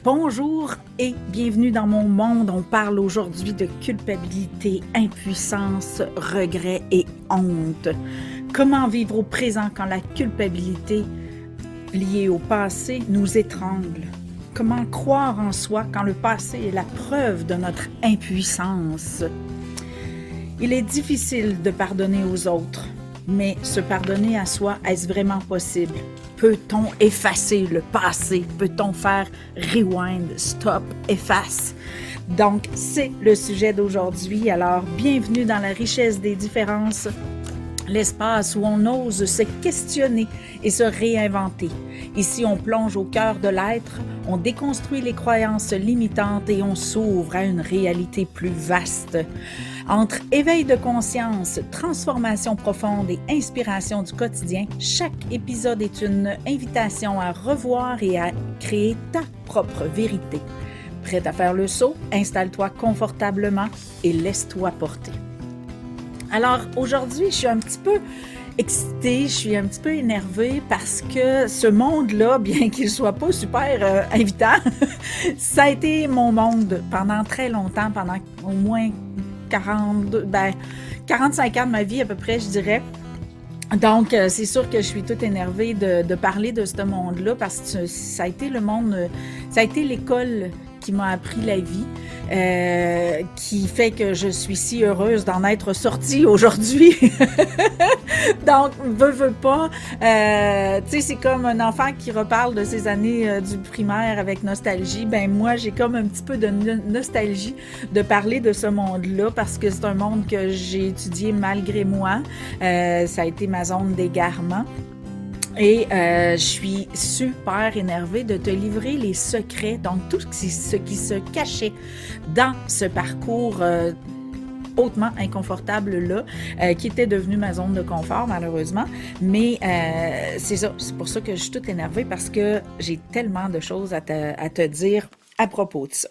Bonjour et bienvenue dans mon monde. On parle aujourd'hui de culpabilité, impuissance, regret et honte. Comment vivre au présent quand la culpabilité liée au passé nous étrangle? Comment croire en soi quand le passé est la preuve de notre impuissance? Il est difficile de pardonner aux autres, mais se pardonner à soi, est-ce vraiment possible? Peut-on effacer le passé? Peut-on faire rewind, stop, efface? Donc, c'est le sujet d'aujourd'hui. Alors, bienvenue dans la richesse des différences, l'espace où on ose se questionner et se réinventer. Ici, on plonge au cœur de l'être, on déconstruit les croyances limitantes et on s'ouvre à une réalité plus vaste. Entre éveil de conscience, transformation profonde et inspiration du quotidien, chaque épisode est une invitation à revoir et à créer ta propre vérité. Prête à faire le saut? Installe-toi confortablement et laisse-toi porter. Alors aujourd'hui, je suis un petit peu excitée, je suis un petit peu énervée parce que ce monde-là, bien qu'il soit pas super invitant, ça a été mon monde pendant très longtemps, pendant au moins 45 ans de ma vie à peu près, je dirais. Donc, c'est sûr que je suis toute énervée de parler de ce monde-là parce que ça a été le monde, ça a été l'école qui m'a appris la vie, qui fait que je suis si heureuse d'en être sortie aujourd'hui. Donc, veux pas, tu sais, c'est comme un enfant qui reparle de ses années du primaire avec nostalgie. Ben moi, j'ai comme un petit peu de nostalgie de parler de ce monde-là parce que c'est un monde que j'ai étudié malgré moi. Ça a été ma zone d'égarement. Et je suis super énervée de te livrer les secrets, donc tout ce qui se cachait dans ce parcours hautement inconfortable-là, qui était devenu ma zone de confort, malheureusement. Mais c'est ça, c'est pour ça que je suis toute énervée parce que j'ai tellement de choses à te dire à propos de ça.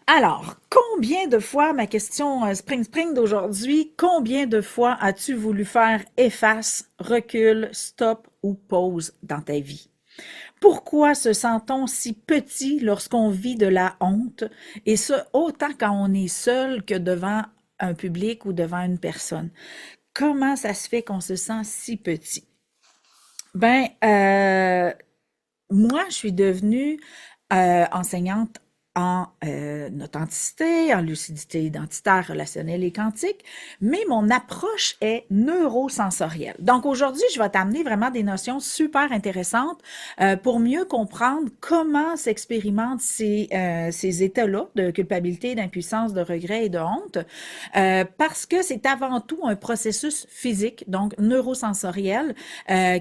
Alors, combien de fois, ma question Spring d'aujourd'hui, combien de fois as-tu voulu faire efface, recul, stop ou pause dans ta vie? Pourquoi se sent-on si petit lorsqu'on vit de la honte, et ce, autant quand on est seul que devant un public ou devant une personne? Comment ça se fait qu'on se sent si petit? Ben, moi, je suis devenue enseignante en authenticité, en lucidité identitaire, relationnelle et quantique, mais mon approche est neurosensorielle. Donc aujourd'hui, je vais t'amener vraiment des notions super intéressantes pour mieux comprendre comment s'expérimentent ces états-là de culpabilité, d'impuissance, de regret et de honte, parce que c'est avant tout un processus physique, donc neurosensoriel,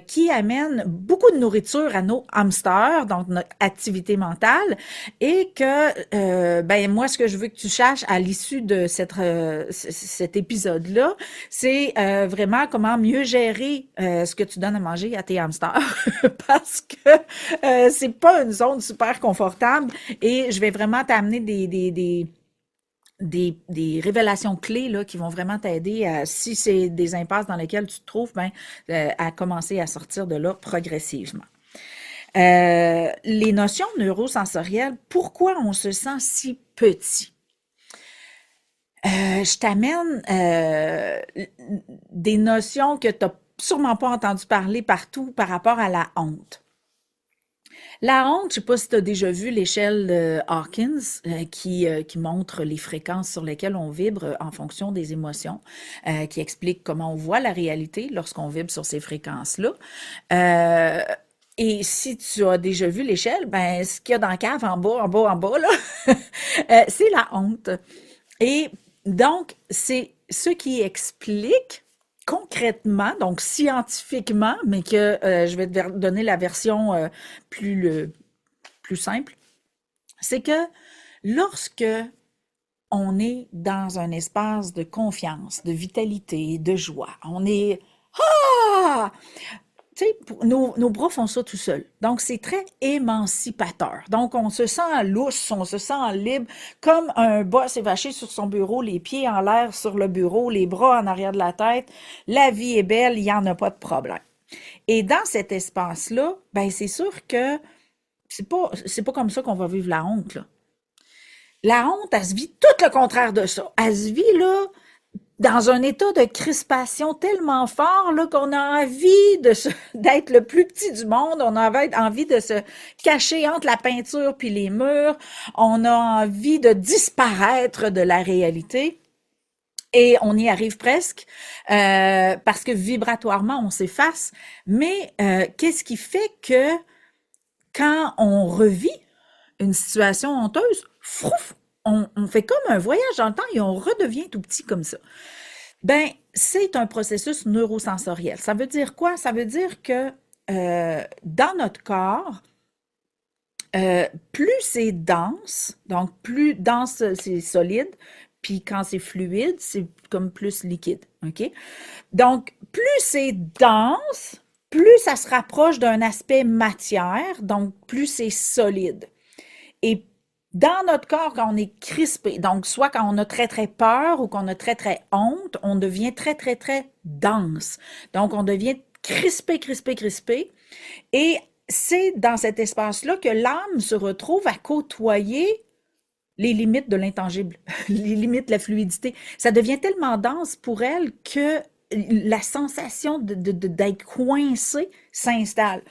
qui amène beaucoup de nourriture à nos hamsters, donc notre activité mentale, et que, ben moi, ce que je veux que tu saches à l'issue de cet épisode-là, c'est vraiment comment mieux gérer ce que tu donnes à manger à tes hamsters, parce que c'est pas une zone super confortable, et je vais vraiment t'amener des révélations clés là, qui vont vraiment t'aider à, si c'est des impasses dans lesquelles tu te trouves, ben, à commencer à sortir de là progressivement. Les notions neurosensorielles, pourquoi on se sent si petit? Je t'amène des notions que tu n'as sûrement pas entendu parler partout par rapport à la honte. La honte, je ne sais pas si tu as déjà vu l'échelle de Hawkins qui montre les fréquences sur lesquelles on vibre en fonction des émotions, qui explique comment on voit la réalité lorsqu'on vibre sur ces fréquences-là. Euh, et si tu as déjà vu l'échelle, ben ce qu'il y a dans la cave en bas, là, c'est la honte. Et donc, c'est ce qui explique concrètement, donc scientifiquement, mais que je vais te donner la version plus, plus simple, c'est que lorsque on est dans un espace de confiance, de vitalité, de joie, on est ah! Tu sais, nos bras font ça tout seuls. Donc, c'est très émancipateur. Donc, on se sent lousse, on se sent libre, comme un boss évaché sur son bureau, les pieds en l'air sur le bureau, les bras en arrière de la tête. La vie est belle, il n'y en a pas de problème. Et dans cet espace-là, ben c'est sûr que c'est pas comme ça qu'on va vivre la honte, là. La honte, elle se vit tout le contraire de ça. Elle se vit, là, dans un état de crispation tellement fort là, qu'on a envie d'être le plus petit du monde, on a envie de se cacher entre la peinture puis les murs, on a envie de disparaître de la réalité. Et on y arrive presque parce que vibratoirement, on s'efface. Mais qu'est-ce qui fait que quand on revit une situation honteuse, frouf, on fait comme un voyage dans le temps et on redevient tout petit comme ça. Ben, c'est un processus neurosensoriel. Ça veut dire quoi? Ça veut dire que dans notre corps, plus c'est dense, donc plus dense c'est solide, puis quand c'est fluide, c'est comme plus liquide, OK? Donc, plus c'est dense, plus ça se rapproche d'un aspect matière, donc plus c'est solide. Et dans notre corps, quand on est crispé, donc soit quand on a très, très peur ou qu'on a très, très honte, on devient très, très, très dense. Donc, on devient crispé, crispé, crispé. Et c'est dans cet espace-là que l'âme se retrouve à côtoyer les limites de l'intangible, les limites de la fluidité. Ça devient tellement dense pour elle que la sensation d'être coincé s'installe.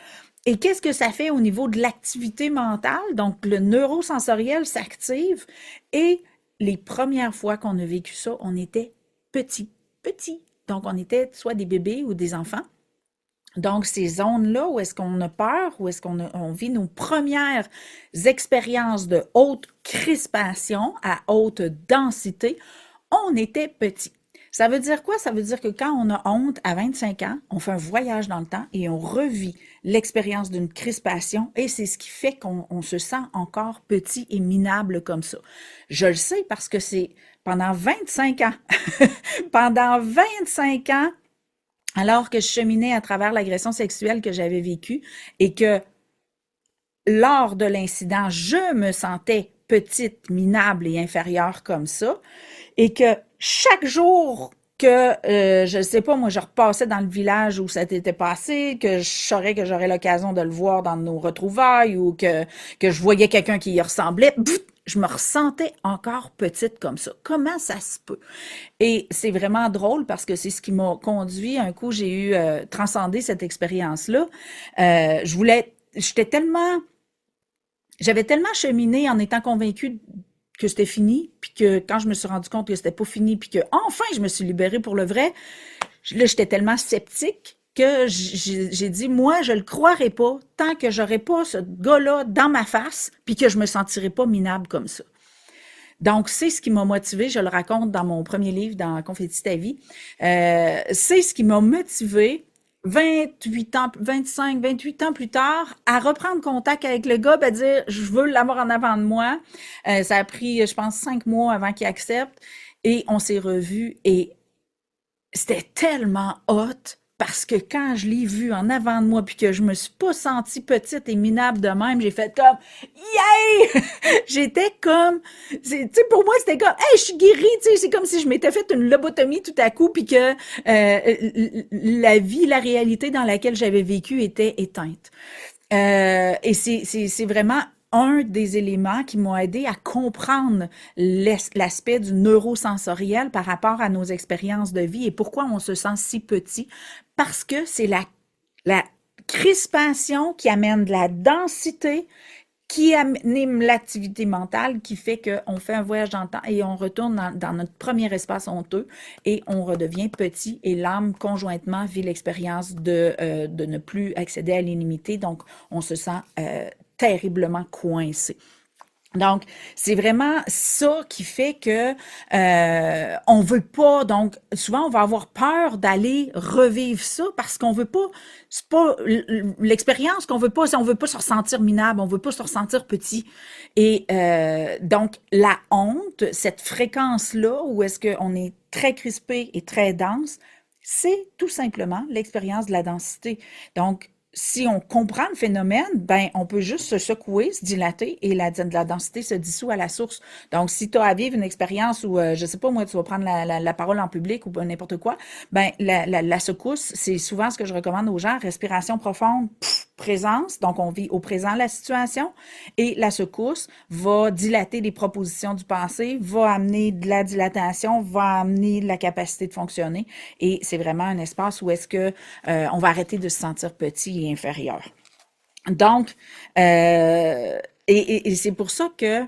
Et qu'est-ce que ça fait au niveau de l'activité mentale? Donc, le neurosensoriel s'active et les premières fois qu'on a vécu ça, on était petit, petit. Donc, on était soit des bébés ou des enfants. Donc, ces zones-là où est-ce qu'on a peur, où est-ce on vit nos premières expériences de haute crispation à haute densité, on était petit. Ça veut dire quoi? Ça veut dire que quand on a honte à 25 ans, on fait un voyage dans le temps et on revit l'expérience d'une crispation et c'est ce qui fait qu'on se sent encore petit et minable comme ça. Je le sais parce que c'est pendant 25 ans, pendant 25 ans, alors que je cheminais à travers l'agression sexuelle que j'avais vécue et que lors de l'incident, je me sentais petite, minable et inférieure comme ça, et que chaque jour que, je ne sais pas, moi, je repassais dans le village où ça t'était passé, que je saurais que j'aurais l'occasion de le voir dans nos retrouvailles ou que je voyais quelqu'un qui y ressemblait, je me ressentais encore petite comme ça. Comment ça se peut? Et c'est vraiment drôle parce que c'est ce qui m'a conduit. Un coup, j'ai eu transcendé cette expérience-là. J'étais tellement, j'avais tellement cheminé en étant convaincue que c'était fini, puis que quand je me suis rendu compte que c'était pas fini, puis que enfin je me suis libérée pour le vrai, là j'étais tellement sceptique que j'ai dit moi je le croirais pas tant que j'aurais pas ce gars-là dans ma face, puis que je me sentirais pas minable comme ça. Donc, c'est ce qui m'a motivée, je le raconte dans mon premier livre, dans Confetti ta vie. C'est ce qui m'a motivée 28 ans, 25, 28 ans plus tard, à reprendre contact avec le gars, à dire, je veux l'avoir en avant de moi. Ça a pris, je pense, 5 mois avant qu'il accepte. Et on s'est revus et c'était tellement hot parce que quand je l'ai vu en avant de moi puis que je me suis pas sentie petite et minable de même, j'ai fait comme yeah! J'étais comme tu sais pour moi c'était comme hey, je suis guérie, tu sais, c'est comme si je m'étais fait une lobotomie tout à coup puis que la vie, la réalité dans laquelle j'avais vécu était éteinte. Et c'est vraiment un des éléments qui m'ont aidé à comprendre l'aspect du neurosensoriel par rapport à nos expériences de vie et pourquoi on se sent si petit. Parce que c'est la crispation qui amène de la densité, qui anime l'activité mentale, qui fait qu'on fait un voyage dans le temps et on retourne dans notre premier espace honteux et on redevient petit et l'âme conjointement vit l'expérience de ne plus accéder à l'illimité. Donc, on se sent terriblement coincé. Donc, c'est vraiment ça qui fait que on veut pas. Donc, souvent, on va avoir peur d'aller revivre ça parce qu'on veut pas. C'est pas l'expérience qu'on veut pas. C'est on veut pas se ressentir minable. On veut pas se ressentir petit. Et donc, la honte, cette fréquence-là, où est-ce qu'on est très crispé et très dense, c'est tout simplement l'expérience de la densité. Donc, si on comprend le phénomène, ben on peut juste se secouer, se dilater et la densité se dissout à la source. Donc, si tu as à vivre une expérience où, je sais pas moi, tu vas prendre la parole en public ou n'importe quoi, ben la secousse, c'est souvent ce que je recommande aux gens, respiration profonde, présence, donc on vit au présent la situation, et la secousse va dilater les propositions du passé, va amener de la dilatation, va amener de la capacité de fonctionner, et c'est vraiment un espace où est-ce que on va arrêter de se sentir petit et inférieur. Donc, et c'est pour ça que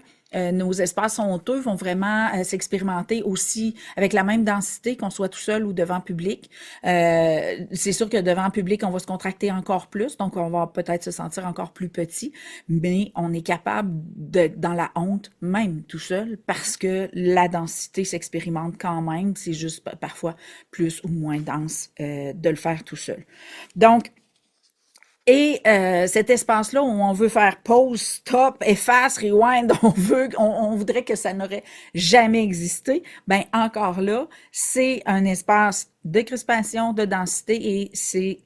nos espaces honteux vont vraiment s'expérimenter aussi avec la même densité qu'on soit tout seul ou devant public. C'est sûr que devant public, on va se contracter encore plus, donc on va peut-être se sentir encore plus petit, mais on est capable d'être dans la honte même tout seul parce que la densité s'expérimente quand même, c'est juste parfois plus ou moins dense de le faire tout seul. Donc, et cet espace-là où on veut faire pause, stop, efface, rewind, on voudrait que ça n'aurait jamais existé, ben encore là, c'est un espace de crispation, de densité et c'est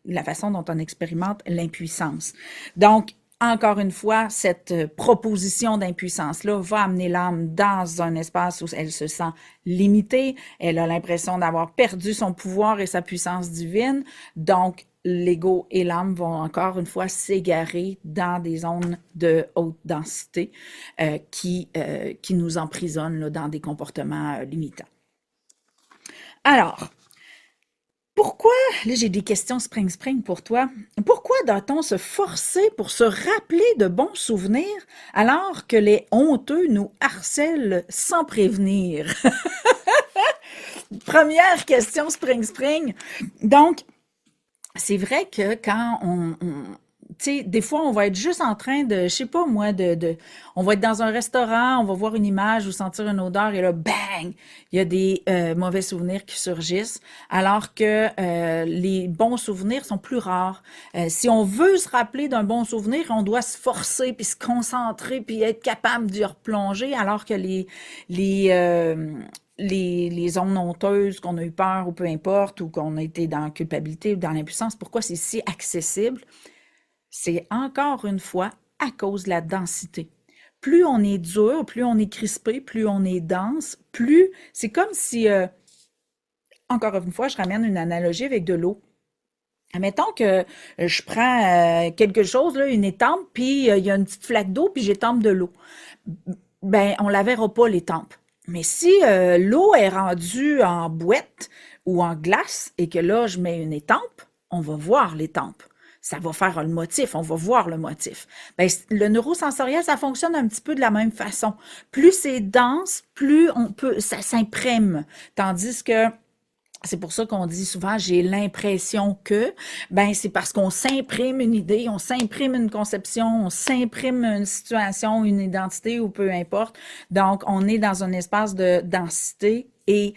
la façon dont on expérimente l'impuissance. Donc, encore une fois, cette proposition d'impuissance-là va amener l'âme dans un espace où elle se sent limitée, elle a l'impression d'avoir perdu son pouvoir et sa puissance divine, donc l'ego et l'âme vont encore une fois s'égarer dans des zones de haute densité qui nous emprisonnent là, dans des comportements limitants. Alors, pourquoi, là j'ai des questions spring pour toi, pourquoi doit-on se forcer pour se rappeler de bons souvenirs alors que les honteux nous harcèlent sans prévenir? Première question spring. Donc, c'est vrai que quand tu sais, des fois, on va être juste en train de, je sais pas moi, on va être dans un restaurant, on va voir une image ou sentir une odeur et là, bang, il y a des mauvais souvenirs qui surgissent, alors que les bons souvenirs sont plus rares. Si on veut se rappeler d'un bon souvenir, on doit se forcer puis se concentrer puis être capable d'y replonger, alors que les zones honteuses, qu'on a eu peur ou peu importe, ou qu'on a été dans la culpabilité ou dans l'impuissance, pourquoi c'est si accessible? C'est encore une fois à cause de la densité. Plus on est dur, plus on est crispé, plus on est dense, plus c'est comme si, encore une fois, je ramène une analogie avec de l'eau. Admettons que je prends quelque chose, là, une étampe, puis il y a une petite flaque d'eau, puis j'étampe de l'eau. Ben, on la verra pas, l'étampe. Mais si l'eau est rendue en boîte ou en glace et que là, je mets une étampe, on va voir l'étampe. Ça va faire le motif, on va voir le motif. Ben, le neurosensoriel, ça fonctionne un petit peu de la même façon. Plus c'est dense, plus ça s'imprime. Tandis que c'est pour ça qu'on dit souvent j'ai l'impression que, ben c'est parce qu'on s'imprime une idée, on s'imprime une conception, on s'imprime une situation, une identité ou peu importe. Donc on est dans un espace de densité et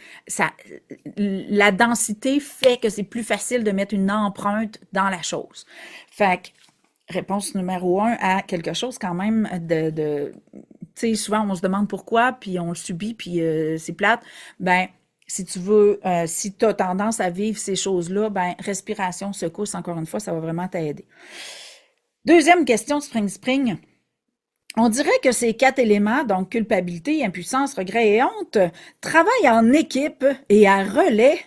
la densité fait que c'est plus facile de mettre une empreinte dans la chose. Fait que réponse numéro 1 à quelque chose quand même tu sais, souvent on se demande pourquoi, puis on le subit, puis c'est plate. Ben si tu veux, si tu as tendance à vivre ces choses-là, ben respiration, secousse, encore une fois, ça va vraiment t'aider. Deuxième question, Spring. On dirait que ces 4 éléments, donc culpabilité, impuissance, regret et honte, travaillent en équipe et à relais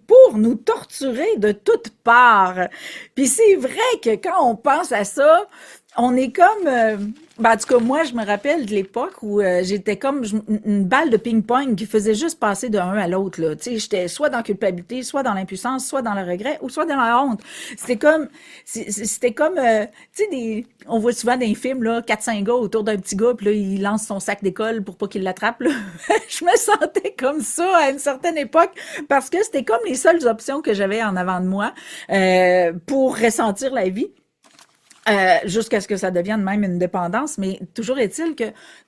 pour nous torturer de toutes parts. Puis c'est vrai que quand on pense à ça, on est comme, ben en tout cas moi je me rappelle de l'époque où j'étais comme une balle de ping-pong qui faisait juste passer d'un à l'autre là. Tu sais, j'étais soit dans la culpabilité, soit dans l'impuissance, soit dans le regret ou soit dans la honte. C'était comme, tu sais on voit souvent dans les films là, 4-5 gars autour d'un petit gars puis là il lance son sac d'école pour pas qu'il l'attrape là. Je me sentais comme ça à une certaine époque parce que c'était comme les seules options que j'avais en avant de moi pour ressentir la vie. Jusqu'à ce que ça devienne même une dépendance, mais toujours est-il que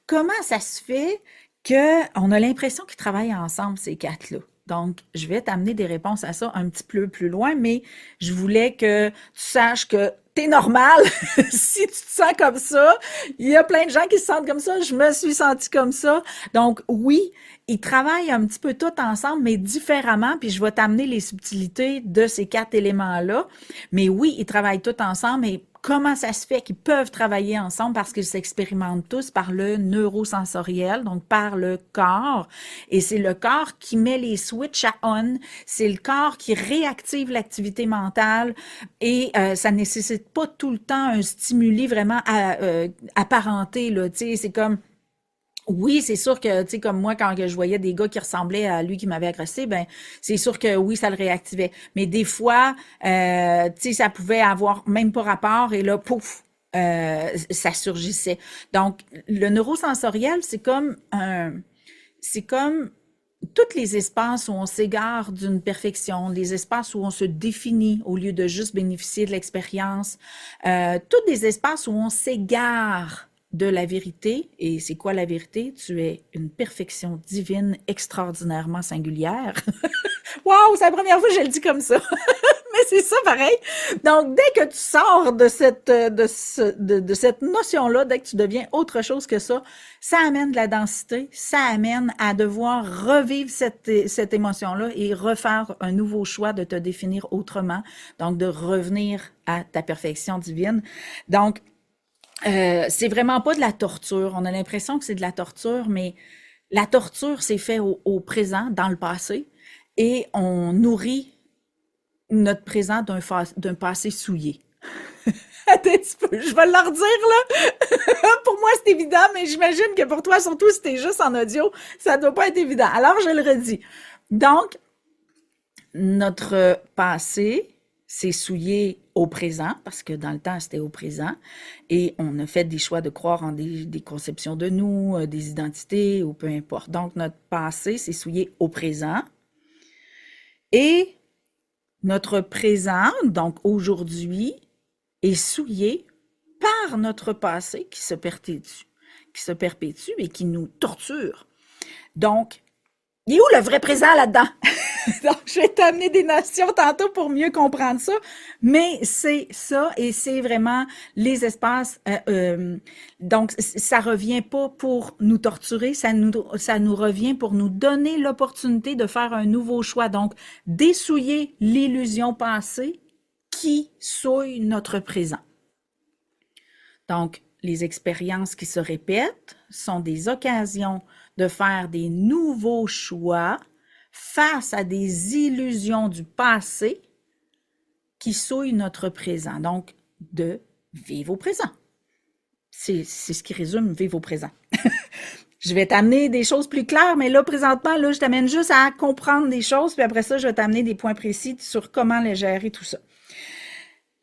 comment ça se fait qu'on a l'impression qu'ils travaillent ensemble, ces 4-là? Donc, je vais t'amener des réponses à ça un petit peu plus loin, mais je voulais que tu saches que t'es normal si tu te sens comme ça. Il y a plein de gens qui se sentent comme ça. Je me suis sentie comme ça. Donc, oui, ils travaillent un petit peu tous ensemble, mais différemment. Puis, je vais t'amener les subtilités de ces 4 éléments-là. Mais oui, ils travaillent tous ensemble. Et comment ça se fait qu'ils peuvent travailler ensemble parce qu'ils s'expérimentent tous par le neurosensoriel, donc par le corps. Et c'est le corps qui met les switches à on, c'est le corps qui réactive l'activité mentale et ça nécessite pas tout le temps un stimuli vraiment apparenté, là, tu sais, c'est comme oui, c'est sûr que, tu sais, comme moi, quand je voyais des gars qui ressemblaient à lui qui m'avait agressé, ben, c'est sûr que oui, ça le réactivait. Mais des fois, tu sais, ça pouvait avoir même pas rapport et là, pouf, ça surgissait. Donc, le neurosensoriel, c'est comme tous les espaces où on s'égare d'une perfection, les espaces où on se définit au lieu de juste bénéficier de l'expérience, tous des espaces où on s'égare de la vérité. Et c'est quoi la vérité? Tu es une perfection divine extraordinairement singulière. Waouh, c'est la première fois que je le dis comme ça. Mais c'est ça pareil. Donc, dès que tu sors de cette notion-là, dès que tu deviens autre chose que ça amène de la densité, ça amène à devoir revivre cette émotion-là et refaire un nouveau choix de te définir autrement, donc de revenir à ta perfection divine. Donc, c'est vraiment pas de la torture. On a l'impression que c'est de la torture, mais la torture, c'est fait au présent, dans le passé, et on nourrit notre présent d'un passé souillé. Attends un petit peu, je vais leur dire, là. Pour moi, c'est évident, mais j'imagine que pour toi, surtout si t'es juste en audio, ça doit pas être évident. Alors, je le redis. Donc, notre passé s'est souillé au présent, parce que dans le temps, c'était au présent, et on a fait des choix de croire en des conceptions de nous, des identités, ou peu importe. Donc, notre passé s'est souillé au présent, et notre présent, donc aujourd'hui, est souillé par notre passé qui se perpétue et qui nous torture. Donc, il est où le vrai présent là-dedans? Donc, je vais t'amener des notions tantôt pour mieux comprendre ça, mais c'est ça et c'est vraiment les espaces. Donc, ça revient pas pour nous torturer, ça nous revient pour nous donner l'opportunité de faire un nouveau choix. Donc, dessouiller l'illusion passée qui souille notre présent. Donc, les expériences qui se répètent sont des occasions de faire des nouveaux choix face à des illusions du passé qui souillent notre présent. Donc, de vivre au présent. C'est ce qui résume vivre au présent. Je vais t'amener des choses plus claires, mais là, présentement, là, je t'amène juste à comprendre des choses, puis après ça, je vais t'amener des points précis sur comment les gérer, tout ça.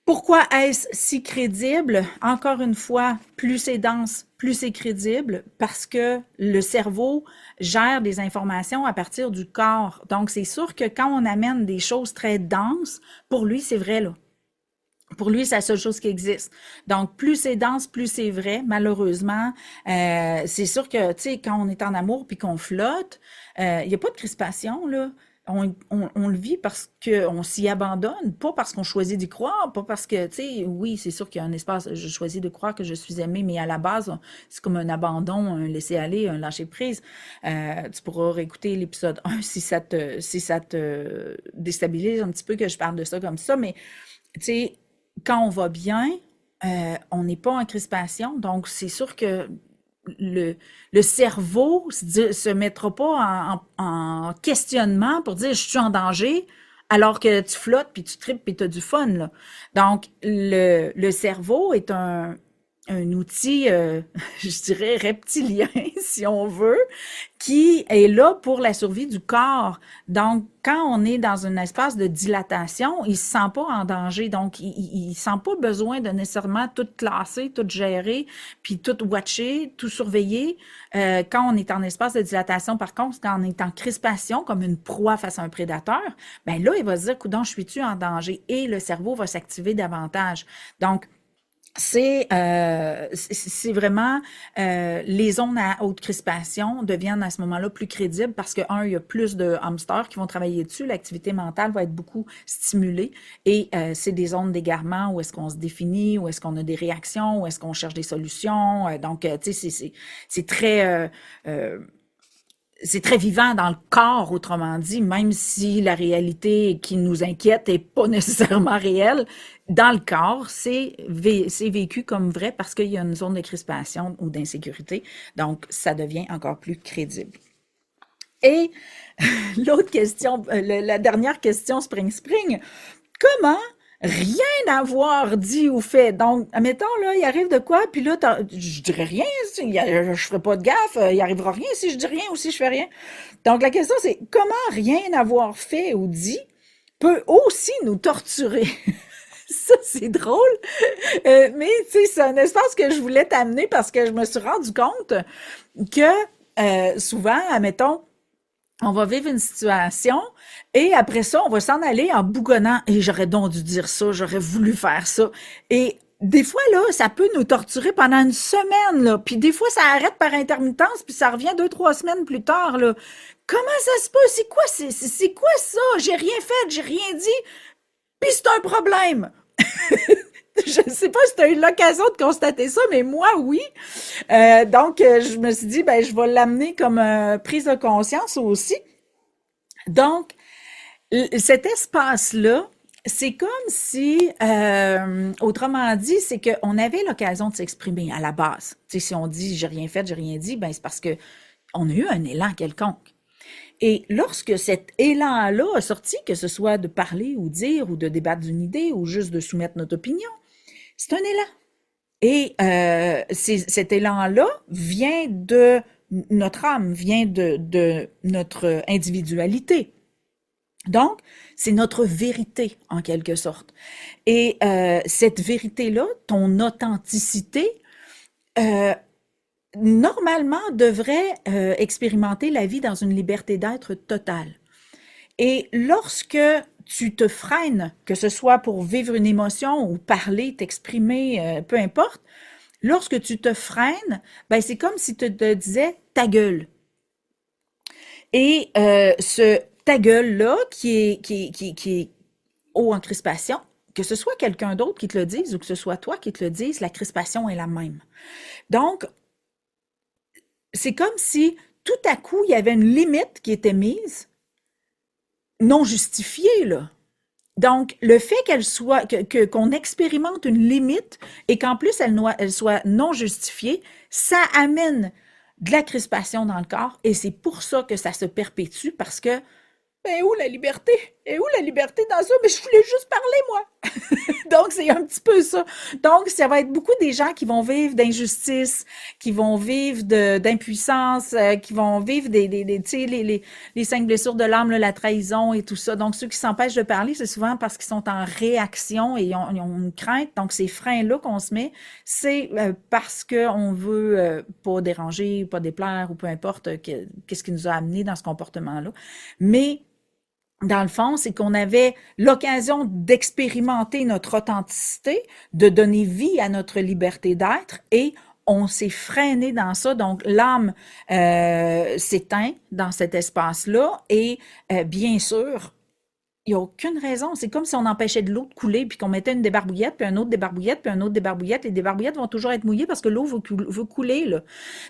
Pourquoi est-ce si crédible? Encore une fois, plus c'est dense, plus c'est crédible, parce que le cerveau gère des informations à partir du corps. Donc, c'est sûr que quand on amène des choses très denses, pour lui, c'est vrai, là. Pour lui, c'est la seule chose qui existe. Donc, plus c'est dense, plus c'est vrai, malheureusement. C'est sûr que, tu sais, quand on est en amour puis qu'on flotte, il n'y a pas de crispation, là. On le vit parce qu'on s'y abandonne, pas parce qu'on choisit d'y croire, pas parce que, tu sais, oui, c'est sûr qu'il y a un espace, je choisis de croire que je suis aimée, mais à la base, c'est comme un abandon, un laisser-aller, un lâcher-prise. Tu pourras réécouter l'épisode 1 si ça te déstabilise un petit peu que je parle de ça comme ça, mais, tu sais, quand on va bien, on n'est pas en crispation, donc c'est sûr que le cerveau se mettra pas en questionnement pour dire je suis en danger alors que tu flottes puis tu tripes puis tu as du fun là. Donc le cerveau est un outil, je dirais reptilien si on veut, qui est là pour la survie du corps. Donc, quand on est dans un espace de dilatation, il se sent pas en danger. Donc, il sent pas besoin de nécessairement tout classer, tout gérer, puis tout watcher, tout surveiller. Quand on est en espace de dilatation, par contre, quand on est en crispation, comme une proie face à un prédateur, ben là, il va se dire, coudonc, je suis-tu en danger? Et le cerveau va s'activer davantage. Donc, c'est vraiment les zones à haute crispation deviennent à ce moment-là plus crédibles parce que, un, il y a plus de hamsters qui vont travailler dessus, l'activité mentale va être beaucoup stimulée et c'est des zones d'égarement où est-ce qu'on se définit, où est-ce qu'on a des réactions, où est-ce qu'on cherche des solutions. Donc, tu sais, c'est très c'est très vivant dans le corps, autrement dit, même si la réalité qui nous inquiète est pas nécessairement réelle, dans le corps, c'est vécu comme vrai parce qu'il y a une zone de crispation ou d'insécurité. Donc, ça devient encore plus crédible. Et l'autre question, la dernière question, Spring Spring, comment rien avoir dit ou fait? Donc, admettons, là, il arrive de quoi, puis là, je dirais rien, je ferai pas de gaffe, il arrivera rien si je dis rien ou si je fais rien. Donc, la question, c'est comment rien avoir fait ou dit peut aussi nous torturer? Ça, c'est drôle. Mais, tu sais, c'est un espace que je voulais t'amener parce que je me suis rendu compte que souvent, admettons, on va vivre une situation et après ça, on va s'en aller en bougonnant. Et j'aurais donc dû dire ça, j'aurais voulu faire ça. Et des fois, là, ça peut nous torturer pendant une semaine, là. Puis des fois, ça arrête par intermittence, puis ça revient 2, 3 semaines plus tard, là. Comment ça se passe? C'est quoi ça? J'ai rien fait, j'ai rien dit, puis c'est un problème. Je ne sais pas si tu as eu l'occasion de constater ça, mais moi, oui. Donc, je me suis dit, ben, je vais l'amener comme prise de conscience aussi. Donc, cet espace-là, c'est comme si, autrement dit, c'est qu'on avait l'occasion de s'exprimer à la base. Tu sais, si on dit j'ai rien fait, j'ai rien dit, ben c'est parce que on a eu un élan quelconque. Et lorsque cet élan-là a sorti, que ce soit de parler ou dire ou de débattre d'une idée ou juste de soumettre notre opinion, c'est un élan. Et cet élan-là vient de notre âme, vient de notre individualité. Donc, c'est notre vérité, en quelque sorte. Et cette vérité-là, ton authenticité, euh, normalement devrait expérimenter la vie dans une liberté d'être totale. Et lorsque tu te freines, que ce soit pour vivre une émotion ou parler, t'exprimer, peu importe, lorsque tu te freines, ben c'est comme si tu te disais ta gueule. Et ce ta gueule-là, qui est haut en crispation, que ce soit quelqu'un d'autre qui te le dise ou que ce soit toi qui te le dise, la crispation est la même. Donc, c'est comme si tout à coup, il y avait une limite qui était mise, non justifiée, là. Donc, le fait qu'elle soit, qu'on expérimente une limite et qu'en plus elle soit non justifiée, ça amène de la crispation dans le corps et c'est pour ça que ça se perpétue parce que, ben où la liberté? Et où la liberté dans ça? Mais je voulais juste parler, moi. Donc, c'est un petit peu ça. Donc, ça va être beaucoup des gens qui vont vivre d'injustice, qui vont vivre d'impuissance, qui vont vivre tu sais, les 5 blessures de l'âme, là, la trahison et tout ça. Donc, ceux qui s'empêchent de parler, c'est souvent parce qu'ils sont en réaction et ils ont une crainte. Donc, ces freins-là qu'on se met, c'est parce qu'on veut pas déranger, pas déplaire ou peu importe qu'est-ce qui nous a amené dans ce comportement-là. Mais dans le fond, c'est qu'on avait l'occasion d'expérimenter notre authenticité, de donner vie à notre liberté d'être et on s'est freiné dans ça. Donc, l'âme s'éteint dans cet espace-là et bien sûr, il n'y a aucune raison. C'est comme si on empêchait de l'eau de couler, puis qu'on mettait une débarbouillette, puis un autre débarbouillette, puis un autre débarbouillette. Les débarbouillettes vont toujours être mouillées parce que l'eau veut couler, là.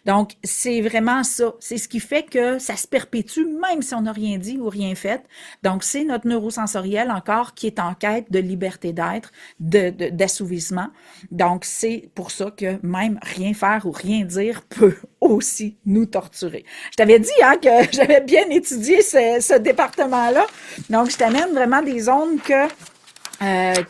Donc, c'est vraiment ça. C'est ce qui fait que ça se perpétue, même si on n'a rien dit ou rien fait. Donc, c'est notre neurosensoriel encore qui est en quête de liberté d'être, d'assouvissement. Donc, c'est pour ça que même rien faire ou rien dire peut aussi nous torturer. Je t'avais dit hein, que j'avais bien étudié ce département-là. Donc, je t'amène vraiment des zones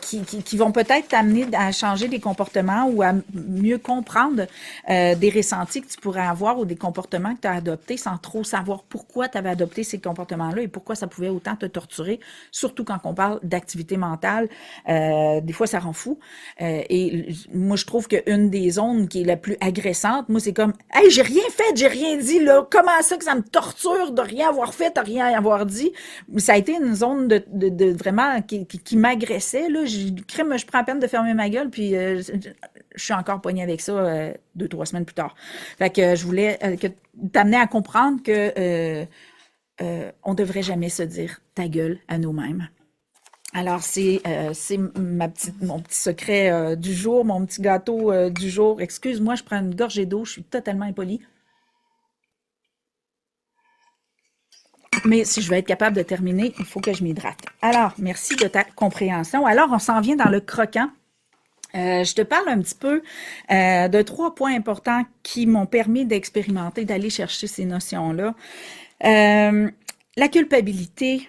qui vont peut-être t'amener à changer des comportements ou à mieux comprendre des ressentis que tu pourrais avoir ou des comportements que tu as adoptés sans trop savoir pourquoi tu avais adopté ces comportements-là et pourquoi ça pouvait autant te torturer, surtout quand on parle d'activité mentale. Des fois, ça rend fou. Et moi, je trouve qu'une des zones qui est la plus agressante, moi, c'est comme « Hey, j'ai rien fait, j'ai rien dit, là. Comment ça que ça me torture de rien avoir fait, de rien avoir dit? » Ça a été une zone de vraiment qui m'agresse. Là, je prends la peine de fermer ma gueule, puis je suis encore poignée avec ça 2, 3 semaines plus tard. Fait que je voulais t'amener à comprendre que on devrait jamais se dire ta gueule à nous-mêmes. Alors, c'est mon petit secret du jour, mon petit gâteau du jour. Excuse-moi, je prends une gorgée d'eau, je suis totalement impolie. Mais si je veux être capable de terminer, il faut que je m'hydrate. Alors, merci de ta compréhension. Alors, on s'en vient dans le croquant. Je te parle un petit peu de 3 points importants qui m'ont permis d'expérimenter, d'aller chercher ces notions-là. La culpabilité,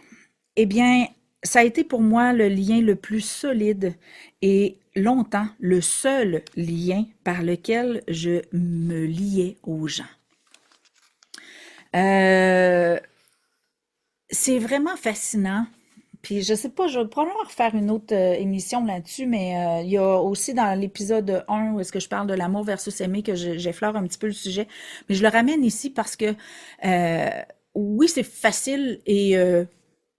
eh bien, ça a été pour moi le lien le plus solide et longtemps le seul lien par lequel je me liais aux gens. Euh, c'est vraiment fascinant. Puis je sais pas, je vais probablement refaire une autre émission là-dessus, mais il y a aussi dans l'épisode 1 où est-ce que je parle de l'amour versus aimer que j'effleure un petit peu le sujet. Mais je le ramène ici parce que euh, oui, c'est facile et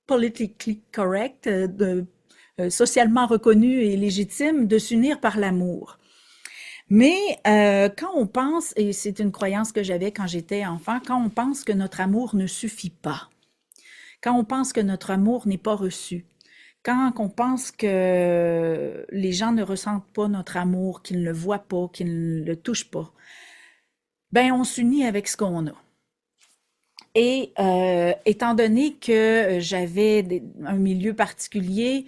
politically correct, socialement reconnu et légitime de s'unir par l'amour. Mais quand on pense, et c'est une croyance que j'avais quand j'étais enfant, quand on pense que notre amour ne suffit pas, quand on pense que notre amour n'est pas reçu, quand on pense que les gens ne ressentent pas notre amour, qu'ils ne le voient pas, qu'ils ne le touchent pas, ben on s'unit avec ce qu'on a. Et étant donné que j'avais un milieu particulier,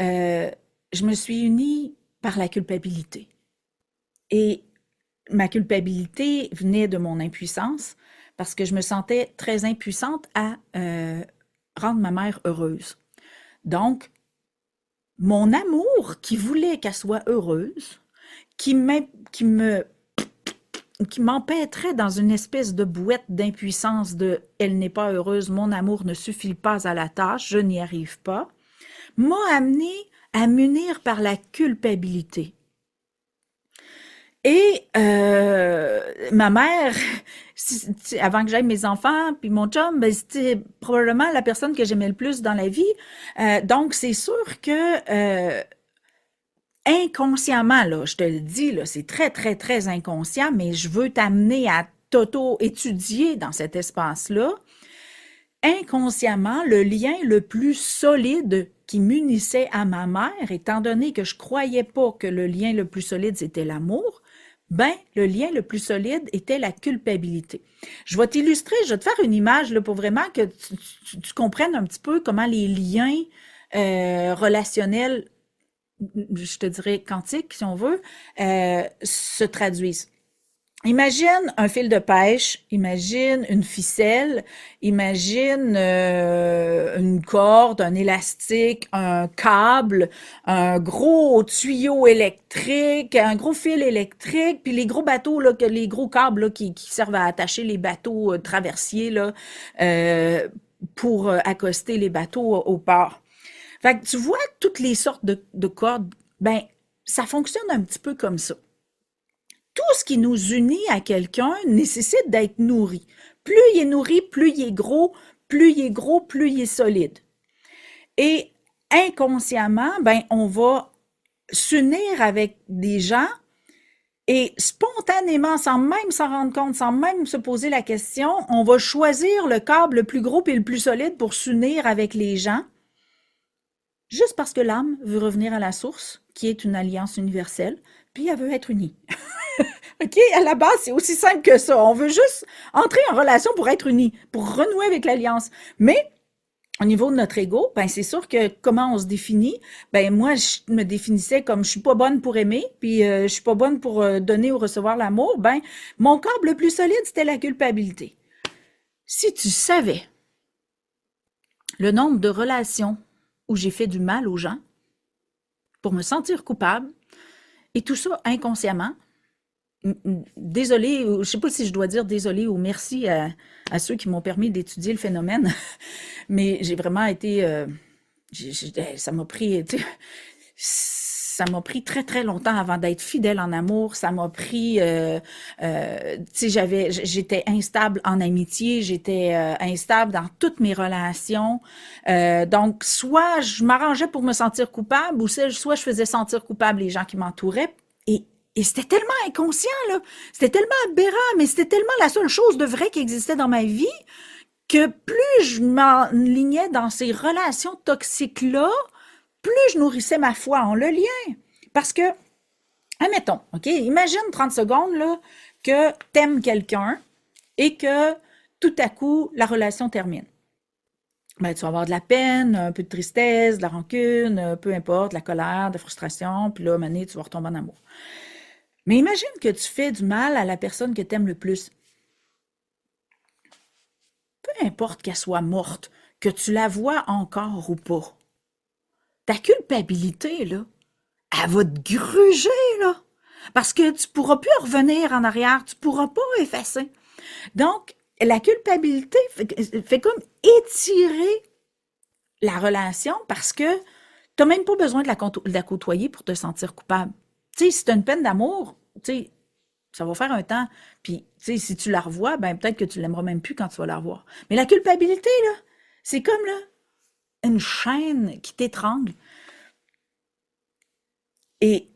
euh, je me suis unie par la culpabilité. Et ma culpabilité venait de mon impuissance parce que je me sentais très impuissante à rendre ma mère heureuse. Donc, mon amour qui voulait qu'elle soit heureuse, qui qui m'empêtrait dans une espèce de bouette d'impuissance de elle n'est pas heureuse, mon amour ne suffit pas à la tâche, je n'y arrive pas, m'a amené à m'unir par la culpabilité. Et ma mère, avant que j'aille mes enfants, puis mon chum, ben, c'était probablement la personne que j'aimais le plus dans la vie. Donc, c'est sûr que inconsciemment, là, je te le dis, là, c'est très, très, très inconscient, mais je veux t'amener à t'auto-étudier dans cet espace-là. Inconsciemment, le lien le plus solide qui m'unissait à ma mère, étant donné que je croyais pas que le lien le plus solide, c'était l'amour, ben, le lien le plus solide était la culpabilité. Je vais t'illustrer, je vais te faire une image là, pour vraiment que tu comprennes un petit peu comment les liens relationnels, je te dirais quantiques, si on veut, se traduisent. Imagine un fil de pêche, imagine une ficelle, imagine une corde, un élastique, un câble, un gros tuyau électrique, un gros fil électrique, puis les gros bateaux, là, les gros câbles là, qui servent à attacher les bateaux traversiers là, euh, pour accoster les bateaux au port. Fait que tu vois toutes les sortes de cordes, ben ça fonctionne un petit peu comme ça. Tout ce qui nous unit à quelqu'un nécessite d'être nourri. Plus il est nourri, plus il est gros, plus il est gros, plus il est solide. Et inconsciemment, ben, on va s'unir avec des gens et spontanément, sans même s'en rendre compte, sans même se poser la question, on va choisir le câble le plus gros et le plus solide pour s'unir avec les gens, juste parce que l'âme veut revenir à la source, qui est une alliance universelle, puis elle veut être unie. OK? À la base, c'est aussi simple que ça. On veut juste entrer en relation pour être unis, pour renouer avec l'alliance. Mais au niveau de notre ego, ben c'est sûr que comment on se définit, ben moi je me définissais comme je suis pas bonne pour aimer, puis je suis pas bonne pour donner ou recevoir l'amour, ben mon câble le plus solide c'était la culpabilité. Si tu savais le nombre de relations où j'ai fait du mal aux gens pour me sentir coupable et tout ça inconsciemment, désolé, je sais pas si je dois dire désolé ou merci à ceux qui m'ont permis d'étudier le phénomène, mais j'ai vraiment été, ça m'a pris, ça m'a pris très très longtemps avant d'être fidèle en amour. Ça m'a pris, j'étais instable en amitié, j'étais instable dans toutes mes relations. Donc, soit je m'arrangeais pour me sentir coupable, ou soit je faisais sentir coupable les gens qui m'entouraient. Et c'était tellement inconscient, là. C'était tellement aberrant, mais c'était tellement la seule chose de vrai qui existait dans ma vie que plus je m'enlignais dans ces relations toxiques-là, plus je nourrissais ma foi en le lien. Parce que, admettons, OK, imagine 30 secondes, là, que t'aimes quelqu'un et que tout à coup, la relation termine. Ben, tu vas avoir de la peine, un peu de tristesse, de la rancune, peu importe, de la colère, de la frustration, puis là, à un moment donné, tu vas retomber en amour. Mais imagine que tu fais du mal à la personne que tu aimes le plus. Peu importe qu'elle soit morte, que tu la vois encore ou pas. Ta culpabilité, là, elle va te gruger, là. Parce que tu pourras plus revenir en arrière, tu pourras pas effacer. Donc, la culpabilité fait comme étirer la relation parce que tu n'as même pas besoin de la côtoyer pour te sentir coupable. Tu sais, si tu as une peine d'amour, tu sais, ça va faire un temps. Puis, tu sais, si tu la revois, ben peut-être que tu l'aimeras même plus quand tu vas la revoir. Mais la culpabilité, là, c'est comme là, une chaîne qui t'étrangle. Et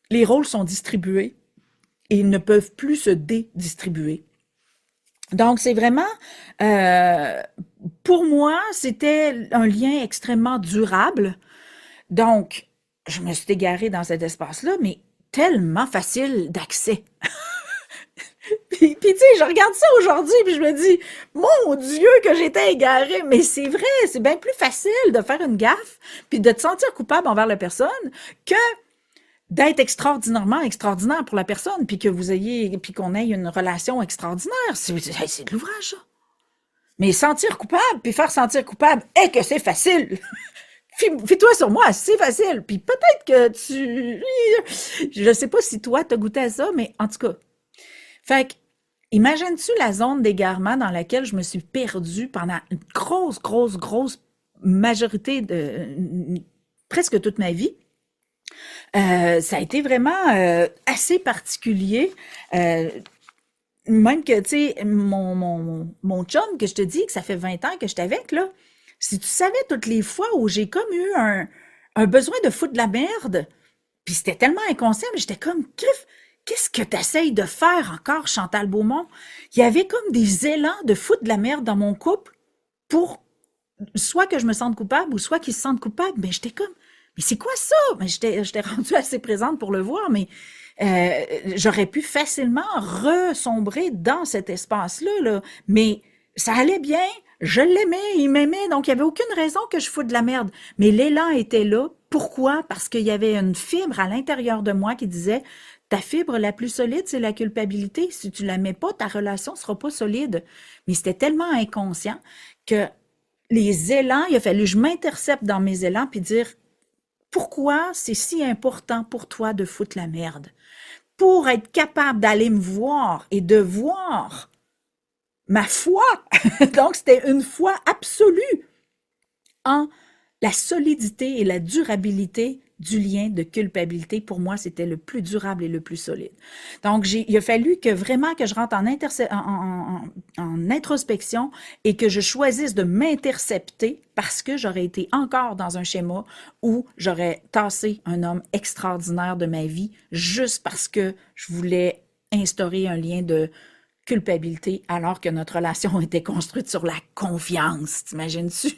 les rôles sont distribués et ils ne peuvent plus se dédistribuer. Donc, c'est vraiment, euh, pour moi, c'était un lien extrêmement durable. Donc, je me suis égarée dans cet espace-là, mais tellement facile d'accès. Puis tu sais, je regarde ça aujourd'hui, puis je me dis, mon Dieu, que j'étais égarée. Mais c'est vrai, c'est bien plus facile de faire une gaffe, puis de te sentir coupable envers la personne, que d'être extraordinairement extraordinaire pour la personne, puis que vous ayez, puis qu'on ait une relation extraordinaire. C'est de l'ouvrage, ça. Mais sentir coupable, puis faire sentir coupable, et que c'est facile. Fie-toi sur moi, c'est facile. Puis peut-être que tu... Je sais pas si toi, t'as goûté à ça, mais en tout cas. Fait que, imagines-tu la zone d'égarement dans laquelle je me suis perdue pendant une grosse, grosse, grosse majorité de... presque toute ma vie? Ça a été vraiment assez particulier. Euh, Même que, tu sais, mon chum, que je te dis que ça fait 20 ans que je suis avec, là, si tu savais toutes les fois où j'ai comme eu un besoin de foutre de la merde, puis c'était tellement inconscient, mais j'étais comme, qu'est-ce que tu essayes de faire encore, Chantal Beaumont? Il y avait comme des élans de foutre de la merde dans mon couple pour soit que je me sente coupable ou soit qu'ils se sentent coupables. Mais j'étais comme, mais c'est quoi ça? Mais j'étais rendue assez présente pour le voir, mais j'aurais pu facilement ressombrer dans cet espace-là, là. Mais ça allait bien, je l'aimais, il m'aimait, donc il n'y avait aucune raison que je foute de la merde. Mais l'élan était là. Pourquoi? Parce qu'il y avait une fibre à l'intérieur de moi qui disait, ta fibre la plus solide, c'est la culpabilité. Si tu la mets pas, ta relation sera pas solide. Mais c'était tellement inconscient que les élans, il a fallu que je m'intercepte dans mes élans puis dire pourquoi c'est si important pour toi de foutre la merde. Pour être capable d'aller me voir et de voir ma foi. Donc, c'était une foi absolue en la solidité et la durabilité du lien de culpabilité. Pour moi, c'était le plus durable et le plus solide. Donc, il a fallu que vraiment que je rentre en introspection et que je choisisse de m'intercepter parce que j'aurais été encore dans un schéma où j'aurais tassé un homme extraordinaire de ma vie juste parce que je voulais instaurer un lien de culpabilité alors que notre relation était construite sur la confiance. T'imagines-tu?